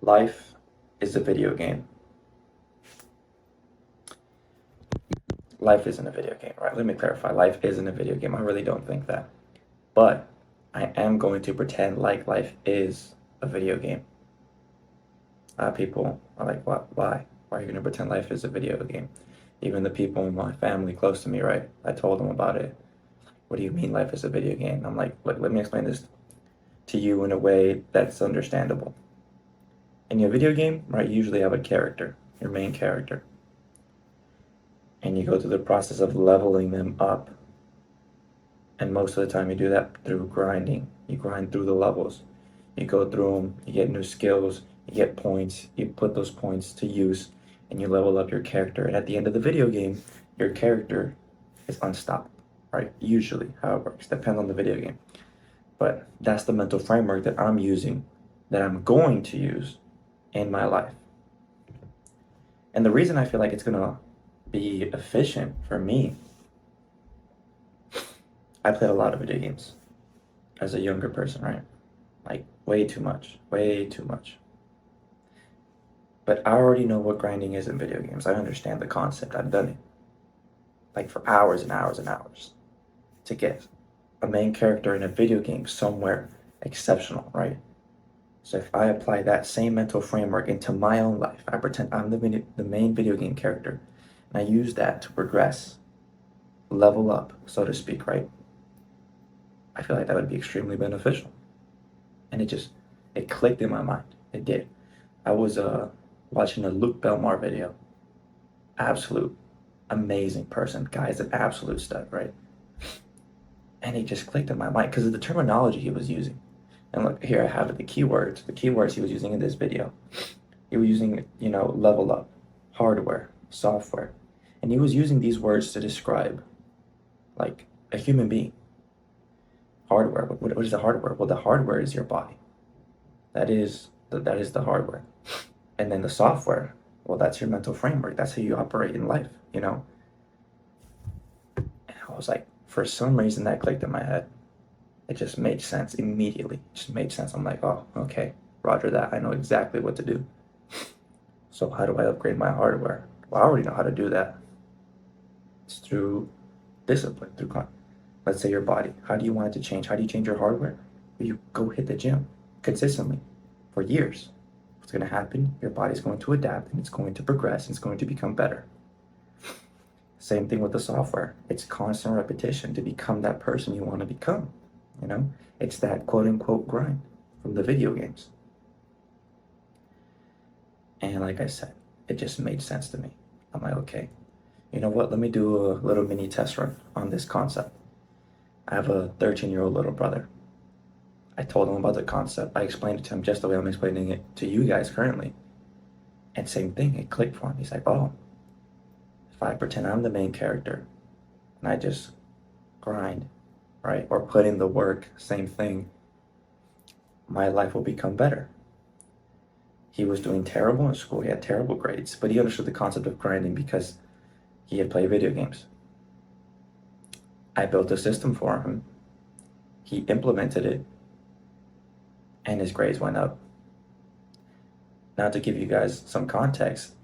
Life is a video game. Life isn't a video game, right? Let me clarify. Life isn't a video game. I really don't think that. But I am going to pretend like life is a video game. People are like, what? Why? Why are you going to pretend life is a video game? Even the people in my family close to me, right? I told them about it. What do you mean life is a video game? I'm like, look, let me explain this to you in a way that's understandable. In your video game, right, you usually have a character, your main character. And you go through the process of leveling them up. And most of the time you do that through grinding. You grind through the levels. You go through them, you get new skills, you get points, you put those points to use, and you level up your character. And at the end of the video game, your character is unstoppable, right? Usually how it works, depends on the video game. But that's the mental framework that I'm using, that I'm going to use in my life. And the reason I feel like it's gonna be efficient for me, I played a lot of video games as a younger person, right? Like way too much, way too much. But I already know what grinding is in video games. I understand the concept. I've done it like for hours and hours and hours to get a main character in a video game somewhere exceptional, right? So if I apply that same mental framework into my own life, I pretend I'm the main video game character, and I use that to progress, level up, so to speak, right? I feel like that would be extremely beneficial. And it clicked in my mind. It did. I was watching a Luke Belmar video. Absolute amazing person. Guy's an absolute stud, right? And it just clicked in my mind because of the terminology he was using. And look, here I have it, the keywords. The keywords he was using in this video. He was using, level up, hardware, software. And he was using these words to describe, like, a human being. Hardware. What is the hardware? Well, the hardware is your body. That is the hardware. And then the software, well, that's your mental framework. That's how you operate in life, And I was like, for some reason that clicked in my head. It just made sense immediately. It just made sense. I'm like, oh, okay, Roger that. I know exactly what to do. So how do I upgrade my hardware? Well, I already know how to do that. It's through discipline, let's say your body. How do you want it to change? How do you change your hardware? Well, you go hit the gym consistently for years. What's going to happen? Your body's going to adapt and it's going to progress and it's going to become better. Same thing with the software. It's constant repetition to become that person you want to become. It's that quote unquote grind from the video games. And like I said, it just made sense to me. I'm like, okay, you know what? Let me do a little mini test run on this concept. I have a 13-year-old little brother. I told him about the concept. I explained it to him just the way I'm explaining it to you guys currently. And same thing, it clicked for him. He's like, oh, if I pretend I'm the main character and I just grind, right? Or put in the work, same thing, my life will become better. He was doing terrible in school. He had terrible grades, but he understood the concept of grinding because he had played video games. I built a system for him. He implemented it, and his grades went up. Now, to give you guys some context,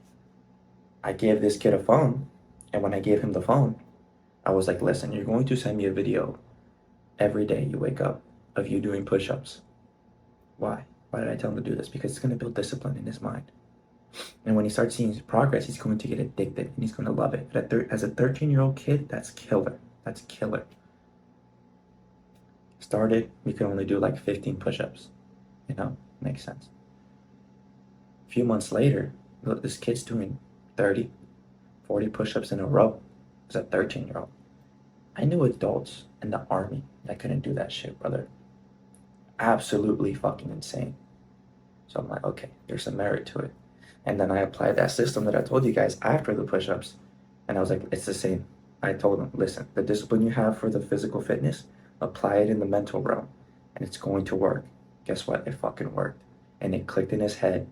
I gave this kid a phone, and when I gave him the phone, I was like, listen, you're going to send me a video every day you wake up of you doing push-ups. Why? Why did I tell him to do this? Because it's going to build discipline in his mind. And when he starts seeing progress, he's going to get addicted and he's going to love it. But as a 13-year-old kid, that's killer. That's killer. Started, we could only do like 15 push-ups. Makes sense. A few months later, look, this kid's doing 30, 40 push-ups in a row as a 13-year-old. I knew adults in the army that couldn't do that shit, brother. Absolutely fucking insane. So I'm like, okay, there's some merit to it. And then I applied that system that I told you guys after the push-ups. And I was like, it's the same. I told him, listen, the discipline you have for the physical fitness, apply it in the mental realm. And it's going to work. Guess what? It fucking worked. And it clicked in his head.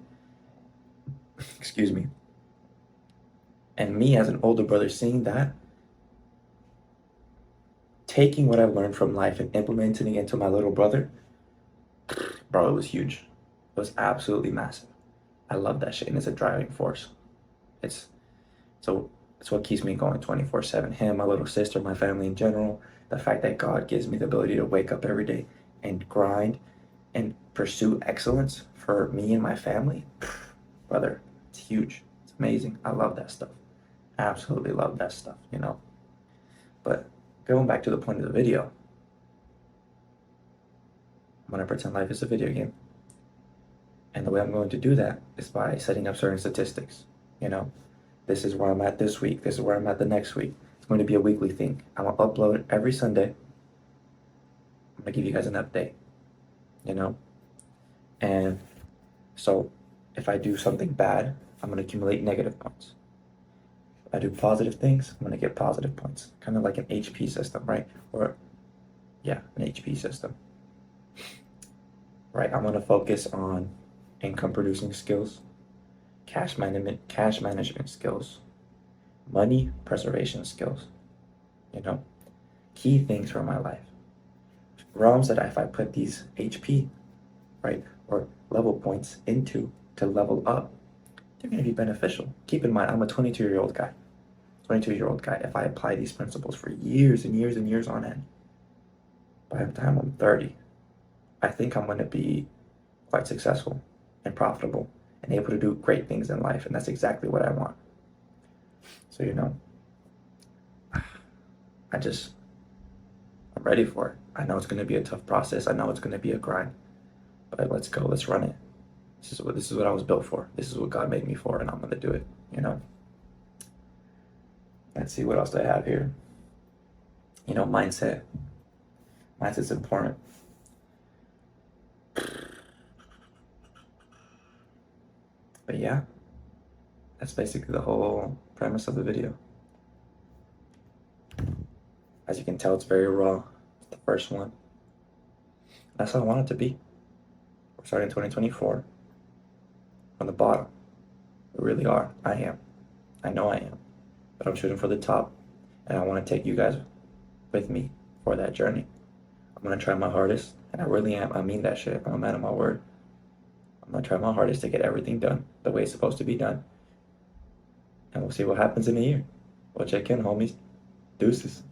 Excuse me. And me as an older brother seeing that, taking what I've learned from life and implementing it into my little brother, bro, it was huge. It was absolutely massive. I love that shit, and it's a driving force. It's so it's what keeps me going 24/7. Him, my little sister, my family in general. The fact that God gives me the ability to wake up every day and grind and pursue excellence for me and my family, brother, it's huge. It's amazing. I love that stuff. Absolutely love that stuff, you know. But going back to the point of the video, I'm gonna pretend life is a video game. And the way I'm going to do that is by setting up certain statistics. You know, this is where I'm at this week. This is where I'm at the next week. It's going to be a weekly thing. I'm going to upload every Sunday. I'm going to give you guys an update, you know? And so if I do something bad, I'm going to accumulate negative points. If I do positive things, I'm going to get positive points. Kind of like an HP system, right? Or, yeah, an HP system. Right, I'm going to focus on income producing skills, cash management skills, money preservation skills, you know, key things for my life. Realms that if I put these HP, right, or level points into to level up, they're going to be beneficial. Keep in mind, I'm a 22-year-old guy. 22-year-old guy. If I apply these principles for years and years and years on end, by the time I'm 30, I think I'm going to be quite successful and profitable and able to do great things in life. And that's exactly what I want. So, you know, I'm ready for it. I know it's going to be a tough process. I know it's going to be a grind, but let's go. Let's run it. This is what I was built for. This is what God made me for, and I'm going to do it, you know. Let's see what else do I have here. You know, mindset. Mindset's important. But yeah, that's basically the whole premise of the video. As you can tell, it's very raw. It's the first one. That's how I want it to be. We're starting 2024 from the bottom. We really are. I am. I know I am. But I'm shooting for the top. And I want to take you guys with me for that journey. I'm going to try my hardest. And I really am. I mean that shit. I'm a man of my word. I'm going to try my hardest to get everything done the way it's supposed to be done. And we'll see what happens in a year. We'll check in, homies. Deuces.